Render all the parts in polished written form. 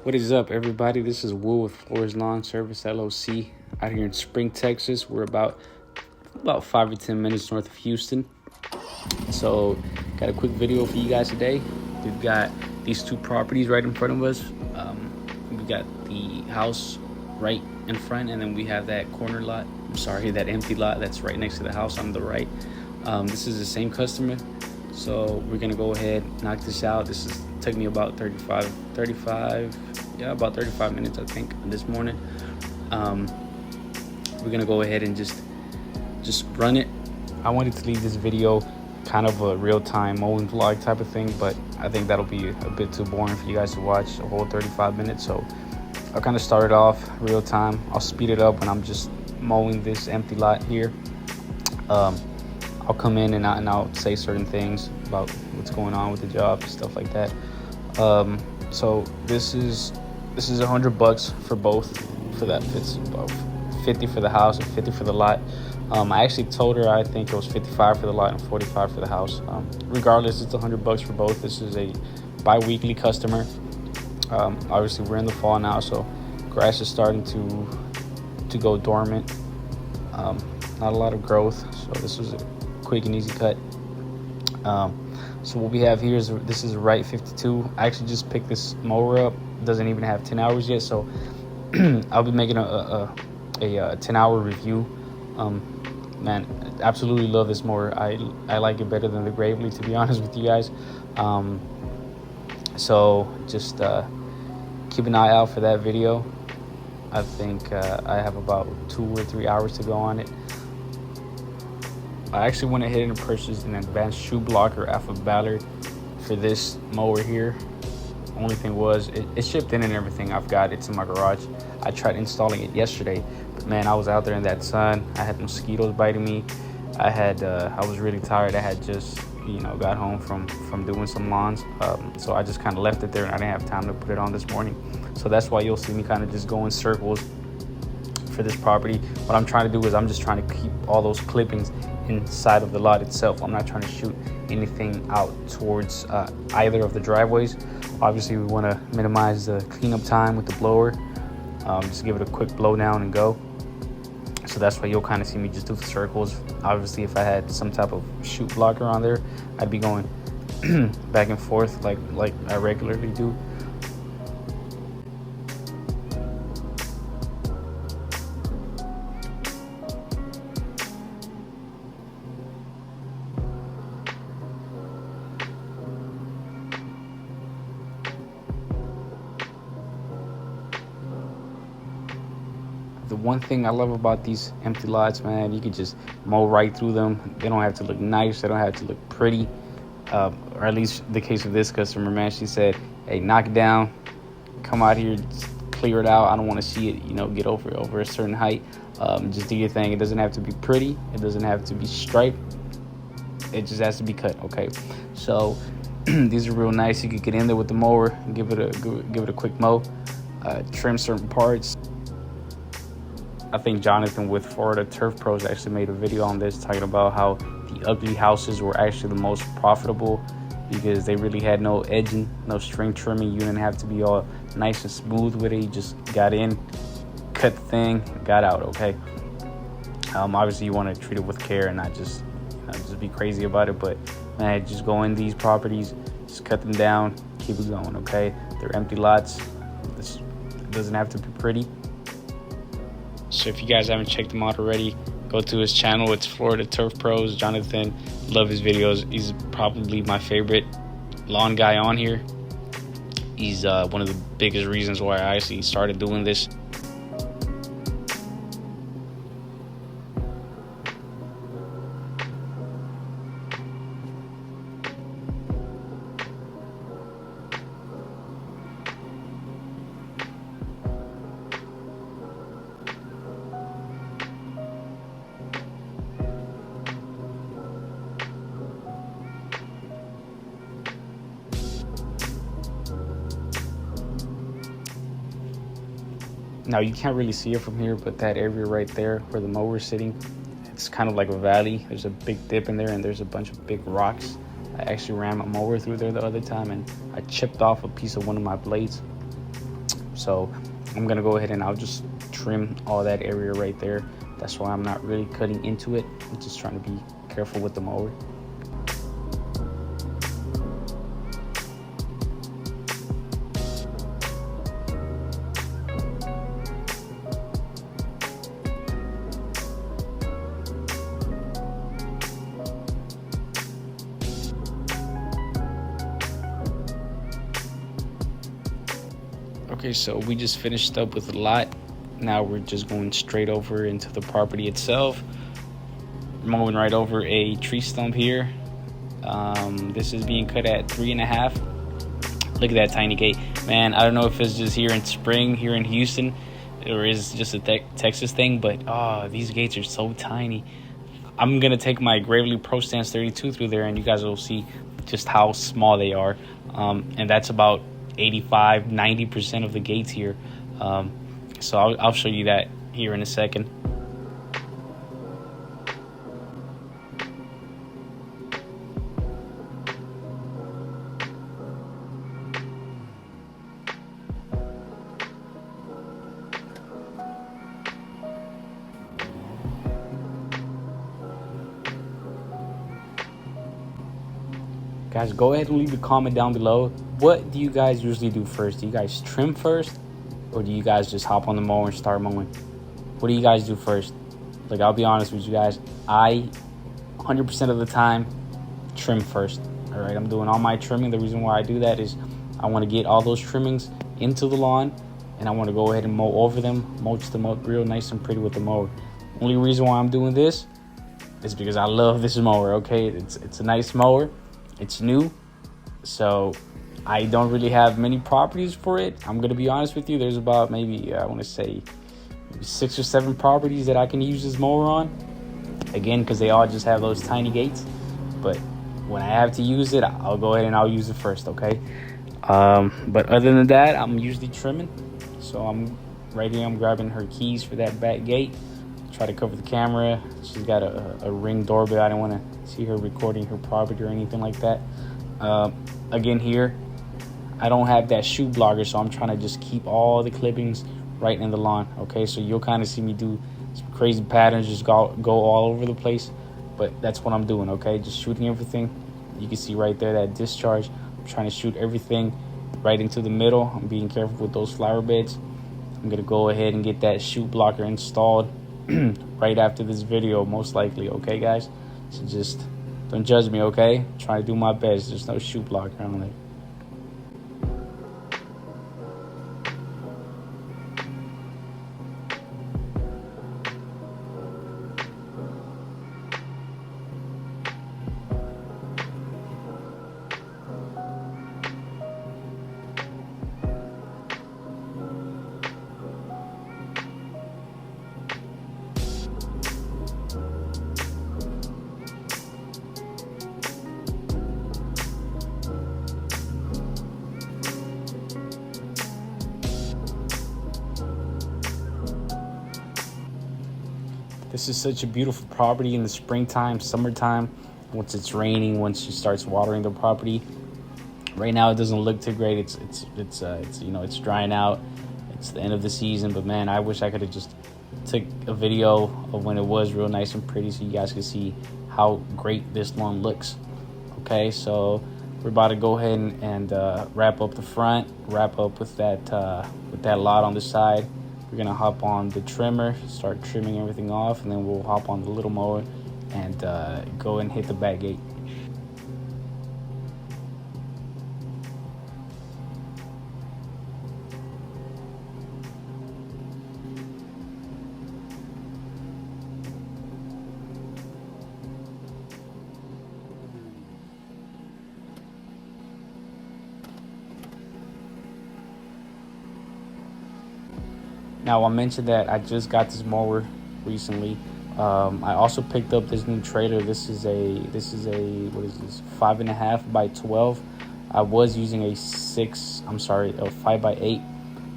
What is up, everybody? This is Will with Floors Lawn Service LLC out here in Spring, Texas. We're about 5 or 10 minutes north of Houston. So, got a quick video for you guys today. We've got these two properties right in front of us. We got the house right in front, and then we have that that empty lot that's right next to the house on the right. This is the same customer. So we're gonna go ahead, knock this out. Took me about 35 minutes, I think, this morning. We're gonna go ahead and just run it. I wanted to leave this video kind of a real-time mowing vlog type of thing, but I think that'll be a bit too boring for you guys to watch a whole 35 minutes. So I'll kind of start it off real time. I'll speed it up when I'm just mowing this empty lot here. I'll come in and I'll say certain things about what's going on with the job and stuff like that. So this is $100 for both. For that, it's about 50 for the house and 50 for the lot. I actually told her I think it was 55 for the lot and 45 for the house. Regardless, it's $100 for both. This is a bi-weekly customer. Obviously, we're in the fall now, so grass is starting to go dormant. Not a lot of growth, so this was a quick and easy cut. So what we have here is this is a Right 52. I actually just picked this mower up. It doesn't even have 10 hours yet, so I'll be making a 10-hour review. Man, absolutely love this mower. I like it better than the Gravely, to be honest with you guys. So just keep an eye out for that video. I think I have about 2 or 3 hours to go on it. I actually went ahead and purchased an advanced shoe blocker alpha ballard for this mower here. Only thing was it shipped in and everything. I've got it's in my garage. I tried installing it yesterday, but man, I was out there in that sun. I had mosquitoes biting me. I was really tired. I had just got home from doing some lawns, so I just kind of left it there and I didn't have time to put it on this morning. So that's why you'll see me kind of just go in circles for this property. What I'm trying to do is I'm just trying to keep all those clippings inside of the lot itself. I'm not trying to shoot anything out towards either of the driveways. Obviously, we want to minimize the cleanup time with the blower. Just give it a quick blow down and go. So that's why you'll kind of see me just do circles. Obviously, if I had some type of shoot blocker on there, I'd be going back and forth like I regularly do. The one thing I love about these empty lots, man, you can just mow right through them. They don't have to look nice. They don't have to look pretty. Or at least the case of this customer, man, she said, hey, knock it down. Come out here, clear it out. I don't want to see it, get over a certain height. Just do your thing. It doesn't have to be pretty. It doesn't have to be striped. It just has to be cut, okay? So these are real nice. You could get in there with the mower and give it a quick mow. Trim certain parts. I think Jonathan with Florida Turf Pros actually made a video on this talking about how the ugly houses were actually the most profitable because they really had no edging, no string trimming. You didn't have to be all nice and smooth with it. You just got in, cut the thing, got out, okay? Obviously, you want to treat it with care and not just be crazy about it. But, man, just go in these properties, just cut them down, keep it going, okay? They're empty lots. It doesn't have to be pretty. So if you guys haven't checked him out already, go to his channel. It's Florida Turf Pros. Jonathan, love his videos. He's probably my favorite lawn guy on here. He's one of the biggest reasons why I actually started doing this. Now you can't really see it from here, but that area right there where the mower is sitting, it's kind of like a valley. There's a big dip in there and there's a bunch of big rocks. I actually ran my mower through there the other time and I chipped off a piece of one of my blades. So I'm gonna go ahead and I'll just trim all that area right there. That's why I'm not really cutting into it. I'm just trying to be careful with the mower. Okay, so we just finished up with the lot. Now we're just going straight over into the property itself. Mowing right over a tree stump here. This is being cut at 3.5. Look at that tiny gate, man. I don't know if it's just here in spring, here in Houston, or is just a Texas thing, but these gates are so tiny. I'm gonna take my Gravely Pro Stance 32 through there, and you guys will see just how small they are. And that's about 85-90% of the gates here. So I'll show you that here in a second. Guys, go ahead and leave a comment down below. What do you guys usually do first? Do you guys trim first, or do you guys just hop on the mower and start mowing? What do you guys do first? Like, I'll be honest with you guys, I 100% of the time trim first. All right, I'm doing all my trimming. The reason why I do that is I want to get all those trimmings into the lawn, and I want to go ahead and mow over them, mulch them up real nice and pretty with the mower. Only reason why I'm doing this is because I love this mower. Okay, it's a nice mower. It's new, so I don't really have many properties for it. I'm gonna be honest with you. There's about maybe I want to say maybe 6 or 7 properties that I can use this mower on. Again, because they all just have those tiny gates. But when I have to use it, I'll go ahead and I'll use it first. Okay. But other than that, I'm usually trimming. So I'm right here. I'm grabbing her keys for that back gate. Try to cover the camera. She's got a Ring doorbell. I don't want to see her recording her property or anything like that. Again, here I don't have that shoe blocker, so I'm trying to just keep all the clippings right in the lawn. Okay, so you'll kind of see me do some crazy patterns, just go all over the place, but that's what I'm doing. Okay, just shooting everything. You can see right there that discharge. I'm trying to shoot everything right into the middle. I'm being careful with those flower beds. I'm gonna go ahead and get that shoe blocker installed right after this video, most likely. Okay, guys, so just don't judge me. Okay, try to do my best. There's no shoe blocker on there. This is such a beautiful property in the springtime, summertime, once it's raining, once she starts watering the property. Right now it doesn't look too great. It's you know, it's drying out. It's the end of the season, but man, I wish I could have just took a video of when it was real nice and pretty so you guys could see how great this lawn looks. Okay, so we're about to go ahead and wrap up the front, wrap up with that lot on the side. We're gonna hop on the trimmer, start trimming everything off, and then we'll hop on the little mower and go and hit the back gate. Now, I mentioned that I just got this mower recently. I also picked up this new trailer. This is a what is this, 5.5 by 12. I was using a 5 by 8.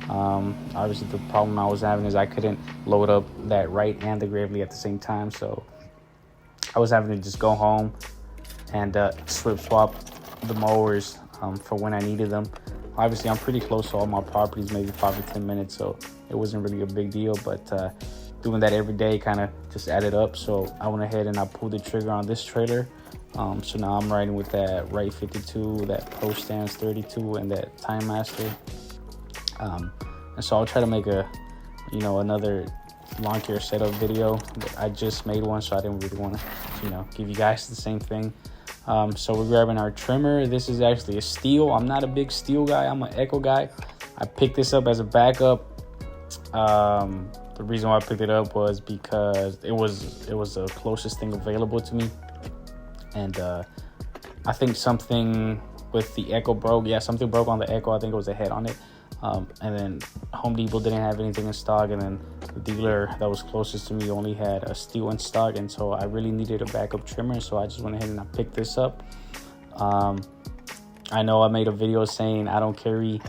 Obviously the problem I was having is I couldn't load up that right and the Gravely at the same time, so I was having to just go home and swap the mowers for when I needed them. Obviously, I'm pretty close to all my properties, maybe 5 to 10 minutes, so it wasn't really a big deal. But doing that every day kind of just added up. So I went ahead and I pulled the trigger on this trailer. So now I'm riding with that Right 52, that Pro Stance 32, and that Time Master. And so I'll try to make another lawn care setup video. I just made one, so I didn't really want to, give you guys the same thing. So we're grabbing our trimmer. This is actually a steel. I'm not a big steel guy. I'm an Echo guy. I picked this up as a backup. The reason why I picked it up was because it was the closest thing available to me. And I think something with the Echo broke. Yeah, something broke on the Echo. I think it was a head on it. And then Home Depot didn't have anything in stock, and then the dealer that was closest to me only had a steel in stock, and so I really needed a backup trimmer, so I just went ahead and I picked this up. I know I made a video saying I don't carry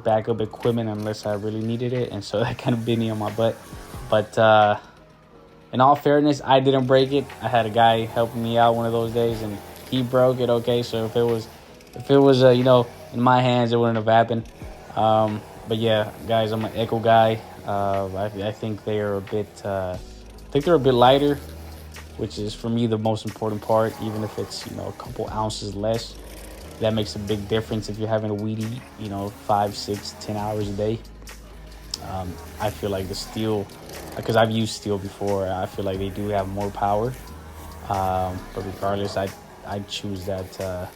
backup equipment unless I really needed it, and so that kind of bit me on my butt. But in all fairness, I didn't break it. I had a guy helping me out one of those days, and he broke it. Okay, so if it was in my hands, it wouldn't have happened. But yeah, guys, I'm an Echo guy. I think they are a bit lighter, which is for me the most important part. Even if it's a couple ounces less, that makes a big difference if you're having a weed eat 5, 6, 10 hours a day. I feel like the steel, because I've used steel before, I feel like they do have more power. But regardless, I choose that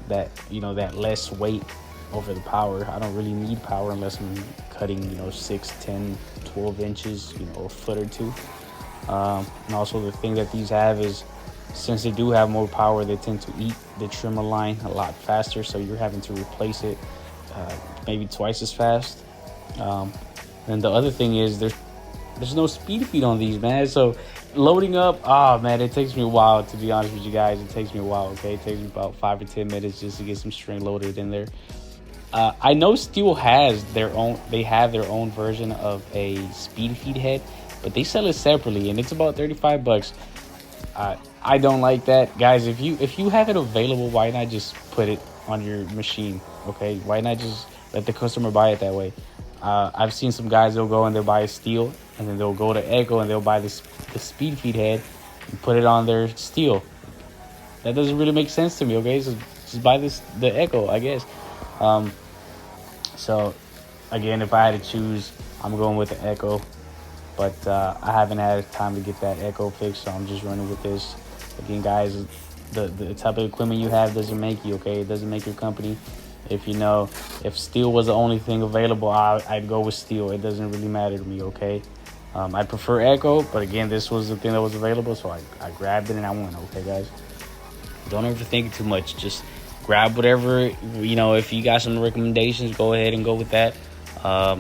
less weight over the power. I don't really need power unless I'm cutting 6, 10, 12 inches, a foot or two. And also the thing that these have is, since they do have more power, they tend to eat the trimmer line a lot faster, so you're having to replace it maybe twice as fast. And the other thing is there's no speed feed on these, man. So loading up, man, it takes me a while, to be honest with you guys. It takes me a while, okay? It takes me about 5 to 10 minutes just to get some string loaded in there. I know Steel has their own version of a speed feed head, but they sell it separately, and it's about $35. I don't like that, guys. If you have it available, why not just put it on your machine? Okay, why not just let the customer buy it that way? I've seen some guys, they'll go and they'll buy a Steel, and then they'll go to Echo and they'll buy the speed feed head and put it on their Steel. That doesn't really make sense to me. Okay, so just buy the Echo, I guess. So again, if I had to choose, I'm going with the Echo. But I haven't had time to get that Echo fixed, so I'm just running with this. Again, guys, the type of equipment you have doesn't make you, okay? It doesn't make your company. If steel was the only thing available, I'd go with steel. It doesn't really matter to me, okay? I prefer Echo, but again, this was the thing that was available, so I grabbed it and I went, okay, guys? Don't overthink it too much. Just grab whatever, if you got some recommendations, go ahead and go with that.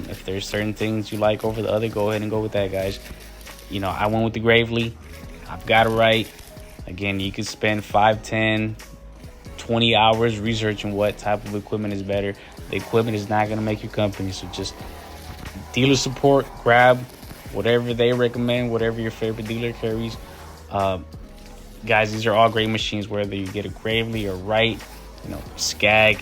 If there's certain things you like over the other, go ahead and go with that, guys. I went with the Gravely. I've got it right. Again, you could spend 5, 10, 20 hours researching what type of equipment is better. The equipment is not going to make your company, so just dealer support, grab whatever they recommend, whatever your favorite dealer carries. Guys, these are all great machines, whether you get a Gravely or Right, Skag.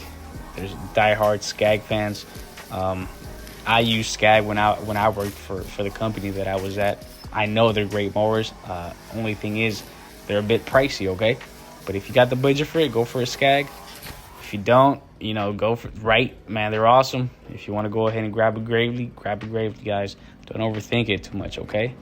There's diehard Skag fans. I use Skag when I worked for the company that I was at. I know they're great mowers. Only thing is, they're a bit pricey, okay? But if you got the budget for it, go for a Skag. If you don't, go for Right. Man, they're awesome. If you want to go ahead and grab a Gravely, guys. Don't overthink it too much, okay?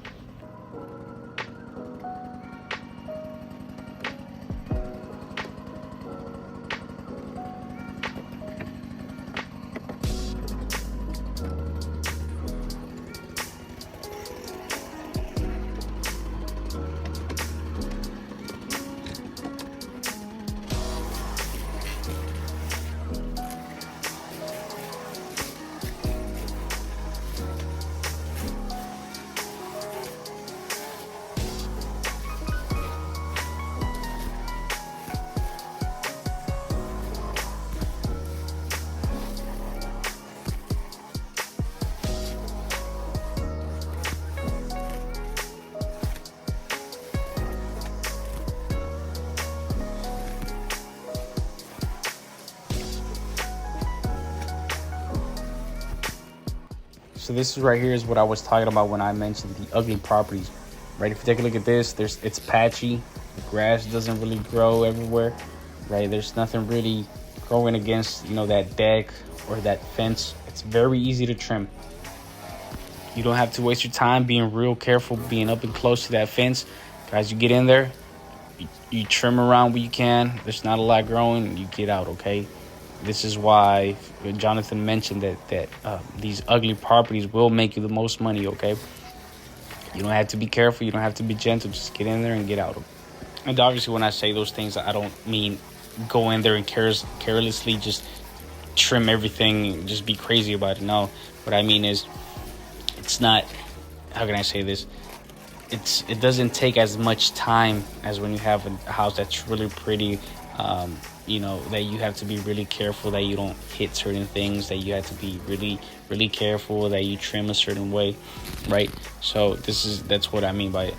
So this is right here is what I was talking about when I mentioned the ugly properties. Right, if you take a look at this, it's patchy. The grass doesn't really grow everywhere. Right, there's nothing really growing against, you know, that deck or that fence. It's very easy to trim. You don't have to waste your time being real careful, being up and close to that fence. Guys, you get in there, you trim around where you can. There's not a lot growing, you get out, okay? This is why Jonathan mentioned that these ugly properties will make you the most money, okay? You don't have to be careful. You don't have to be gentle. Just get in there and get out. And obviously, when I say those things, I don't mean go in there and carelessly just trim everything and just be crazy about it. No, what I mean is it's not, how can I say this? It doesn't take as much time as when you have a house that's really pretty, you know, that you have to be really careful that you don't hit certain things, that you have to be really, really careful that you trim a certain way, right? So that's what I mean by it.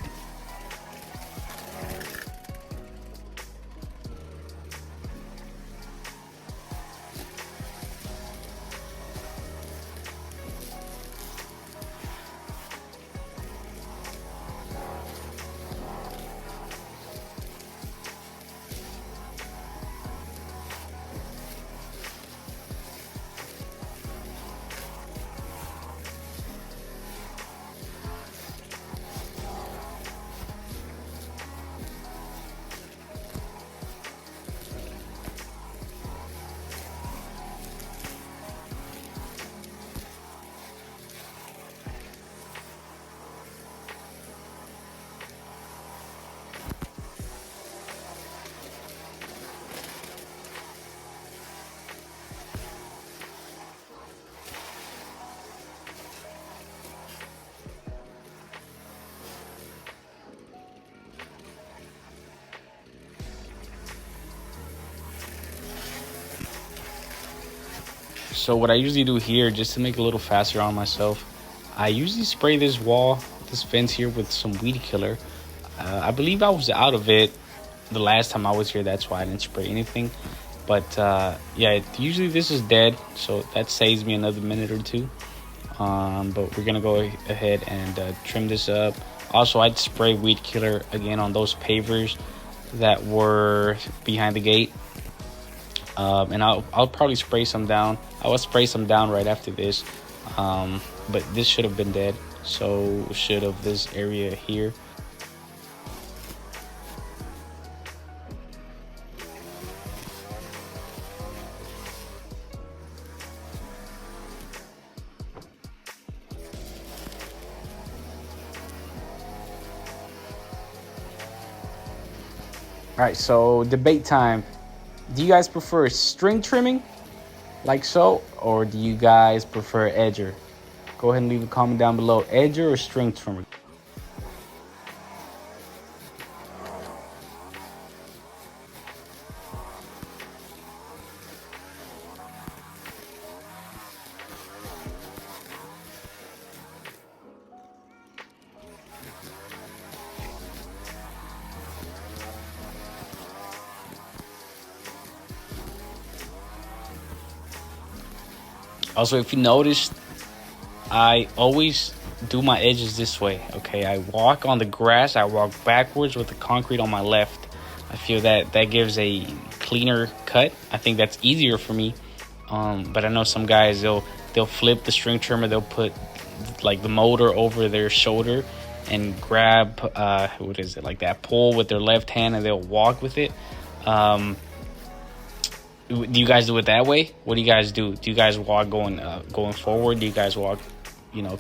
So what I usually do here, just to make it a little faster on myself, I usually spray this wall, this fence here, with some weed killer. I believe I was out of it the last time I was here. That's why I didn't spray anything. But yeah, usually this is dead, so that saves me another minute or two. But we're gonna go ahead and trim this up. Also, I'd spray weed killer again on those pavers that were behind the gate. And I'll probably spray some down. I will spray some down right after this. But this should have been dead. So should have this area here. All right, so debate time. Do you guys prefer string trimming, like so, or do you guys prefer edger? Go ahead and leave a comment down below. Edger or string trimming? Also, if you noticed, I always do my edges this way, okay? I walk on the grass, I walk backwards with the concrete on my left. I feel that gives a cleaner cut. I think that's easier for me. But I know some guys, they'll flip the string trimmer, they'll put like the motor over their shoulder and grab, what is it, like that pole with their left hand, and they'll walk with it. Do you guys do it that way? What do you guys do? Do you guys walk going forward? Do you guys walk,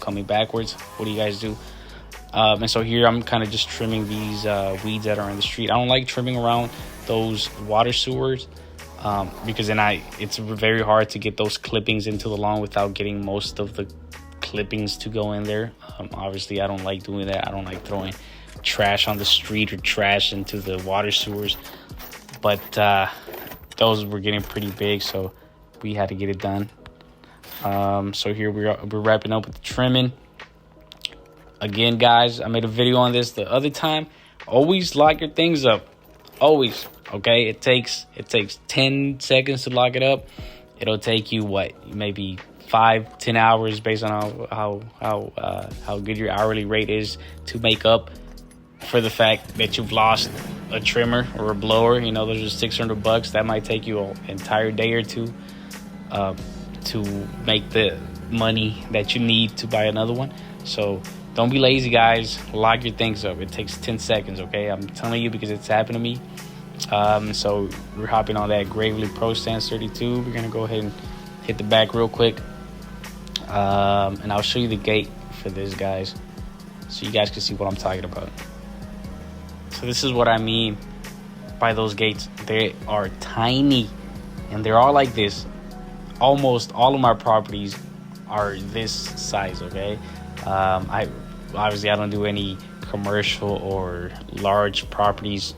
coming backwards? What do you guys do? And so here I'm kind of just trimming these weeds that are in the street. I don't like trimming around those water sewers because then it's very hard to get those clippings into the lawn without getting most of the clippings to go in there. Obviously, I don't like doing that. I don't like throwing trash on the street or trash into the water sewers. But those were getting pretty big, so we had to get it done. So here we're wrapping up with the trimming. Again, guys, I made a video on this the other time. Always lock your things up. Always, okay? It takes 10 seconds to lock it up. it'll take you maybe 5-10 hours based on how good your hourly rate is to make up for the fact that you've lost a trimmer or a blower. Those are $600. That might take you an entire day or two to make the money that you need to buy another one. So don't be lazy, guys. Lock your things up. It takes 10 seconds, okay? I'm telling you because it's happened to me. So we're hopping on that Gravely Pro Stance 32. We're going to go ahead and hit the back real quick. And I'll show you the gate for this, guys, so you guys can see what I'm talking about. So this is what I mean by those gates. They are tiny, and they're all like this. Almost all of my properties are this size, okay? I don't do any commercial or large properties.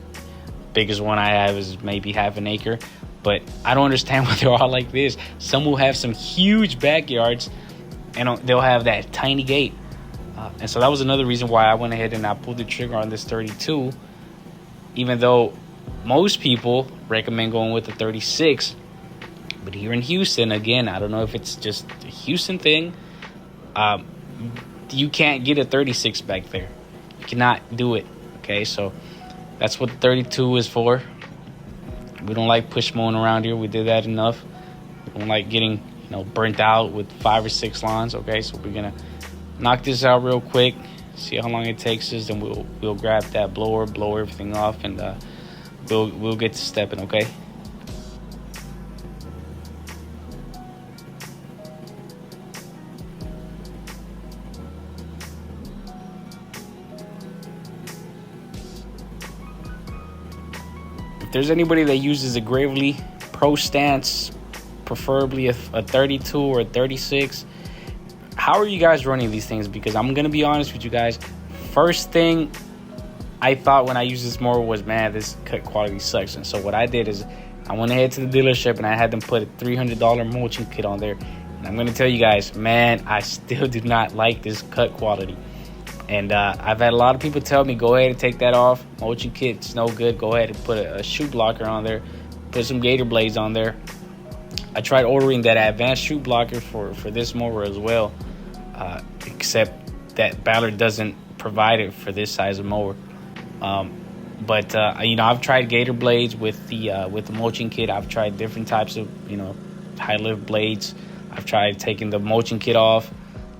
Biggest one I have is maybe half an acre, but I don't understand why they're all like this. Some will have some huge backyards, and they'll have that tiny gate. And so that was another reason why I went ahead and I pulled the trigger on this 32, even though most people recommend going with the 36. But here in Houston, again, I don't know if it's just a Houston thing, you can't get a 36 back there. You cannot do it, okay? So that's what the 32 is for. We don't like push mowing around here. We did that enough. We don't like getting burnt out with 5 or 6 lawns, okay? So we're gonna knock this out real quick, see how long it takes us, then we'll grab that blower, blow everything off, and we'll get to stepping, okay? If there's anybody that uses a Gravely Pro Stance, preferably a 32 or a 36, how are you guys running these things? Because I'm gonna be honest with you guys, first thing I thought when I used this mower was, man, this cut quality sucks. And so what I did is I went ahead to the dealership and I had them put a $300 mulching kit on there. And I'm gonna tell you guys, man, I still do not like this cut quality. And I've had a lot of people tell me, go ahead and take that off. Mulching kit's no good. Go ahead and put a shoe blocker on there. Put some gator blades on there. I tried ordering that advanced shoe blocker for this mower as well, except that Ballard doesn't provide it for this size of mower. But I've tried gator blades with the mulching kit. I've tried different types of high lift blades. I've tried taking the mulching kit off.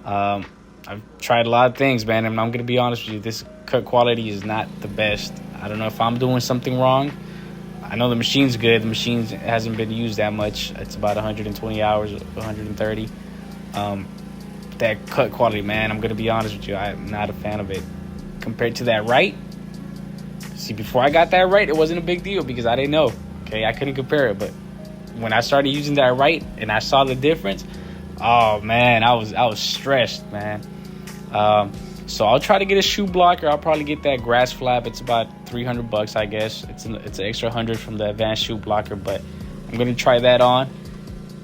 I've tried a lot of things, man, and I'm gonna be honest with you, this cut quality is not the best. I don't know if I'm doing something wrong. I know the machine's good. The machine hasn't been used that much. It's about 120 hours, 130. That cut quality, man, I'm gonna be honest with you, I'm not a fan of it. Compared to that right, see, before I got that right, it wasn't a big deal because I didn't know. Okay, I couldn't compare it, but when I started using that right and I saw the difference, oh man, I was stressed, man. So I'll try to get a shoe blocker. I'll probably get that grass flap. It's about $300, I guess. It's an extra 100 from the advanced shoe blocker, but I'm gonna try that on.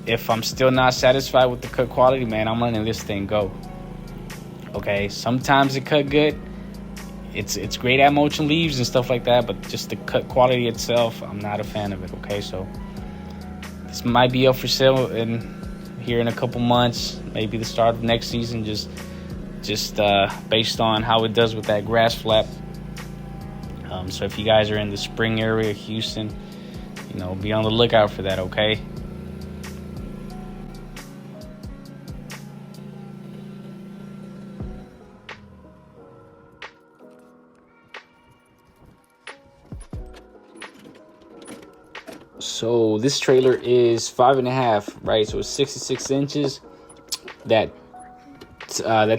If I'm still not satisfied with the cut quality, man, I'm letting this thing go. Okay, sometimes it cut good. It's great at mulching leaves and stuff like that, but just the cut quality itself, I'm not a fan of it. Okay, so this might be up for sale here in a couple months, maybe the start of next season, just based on how it does with that grass flap. So if you guys are in the spring area, Houston, be on the lookout for that, okay? So this trailer is 5.5, right? So it's 66 inches. That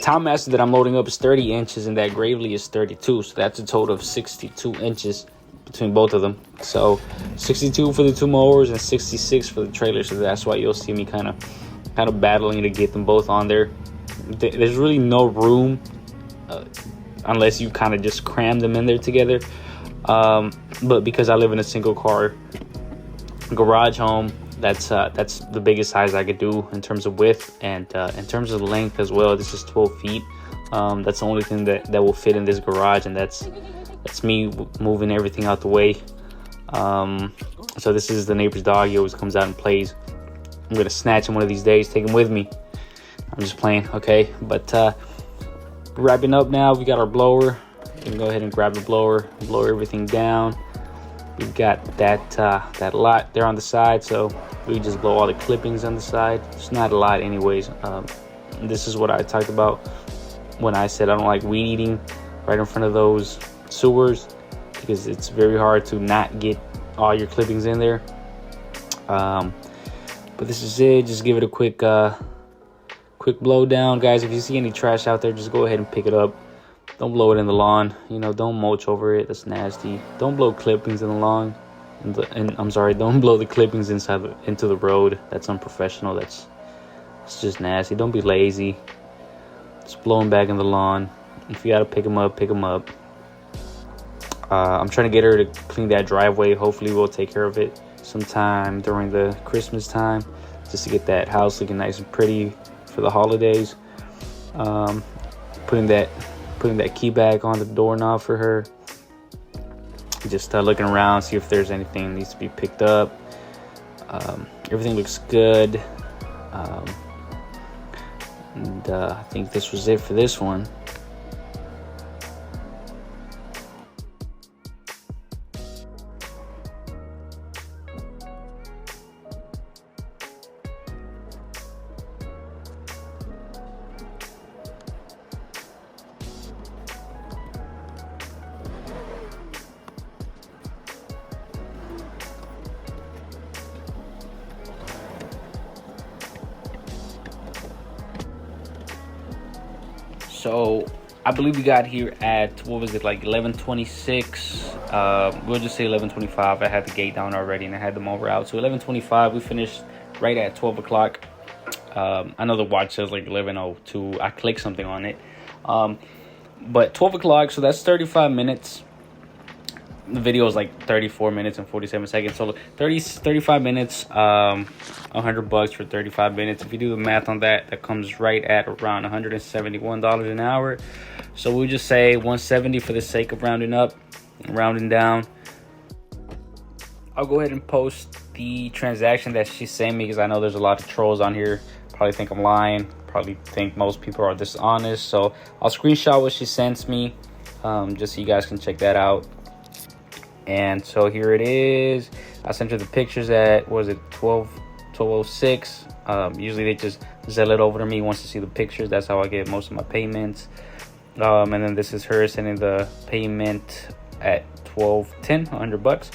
Time Master that I'm loading up is 30 inches, and that Gravely is 32. So that's a total of 62 inches between both of them. So 62 for the two mowers and 66 for the trailer. So that's why you'll see me kind of battling to get them both on there. There's really no room unless you kind of just cram them in there together. But because I live in a single car garage home, that's the biggest size I could do in terms of width, and in terms of length as well. This is 12 feet. That's the only thing that will fit in this garage, and that's me moving everything out the way. So this is the neighbor's dog. He always comes out and plays. I'm gonna snatch him one of these days, take him with me. I'm just playing, okay? But wrapping up now. We got our blower. You can go ahead and grab the blower, blow everything down. We've got that lot there on the side, so we just blow all the clippings on the side. It's not a lot anyways. This is what I talked about when I said I don't like weed eating right in front of those sewers, because it's very hard to not get all your clippings in there. But this is it. Just give it a quick blow down, guys. If you see any trash out there, just go ahead and pick it up. Don't blow it in the lawn. Don't mulch over it. That's nasty. Don't blow clippings in the lawn. And I'm sorry, don't blow the clippings into the road. That's unprofessional. It's just nasty. Don't be lazy. Just blow them back in the lawn. If you gotta pick them up, pick them up. I'm trying to get her to clean that driveway. Hopefully we'll take care of it sometime during the Christmas time, just to get that house looking nice and pretty for the holidays. Putting that key back on the doorknob for her. Just looking around, see if there's anything that needs to be picked up. Everything looks good. And I think this was it for this one. So I believe we got here at, what was it, like 11:26. We'll just say 11:25. I had the gate down already and I had the mower out. So 11:25, we finished right at 12 o'clock. I know the watch says like 11:02. I clicked something on it. But 12 o'clock, so that's 35 minutes. The video is like 34 minutes and 47 seconds. So 35 minutes, $100 for 35 minutes. If you do the math on that, that comes right at around $171 an hour. So we'll just say 170 for the sake of rounding up, rounding down. I'll go ahead and post the transaction that she sent me, because I know there's a lot of trolls on here. Probably think I'm lying. Probably think most people are dishonest. So I'll screenshot what she sends me, just so you guys can check that out. And so here it is. I sent her the pictures at, what was it, 12:06. Usually they just zell it over to me once they see the pictures. That's how I get most of my payments. And then this is her sending the payment at 12:10, $100.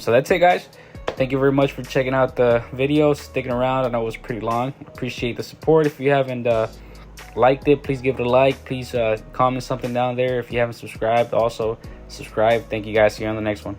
So that's it, guys. Thank you very much for checking out the video, sticking around. I know it was pretty long. Appreciate the support. If you haven't liked it, please give it a like. Please comment something down there. If you haven't subscribed, also subscribe. Thank you guys. See you on the next one.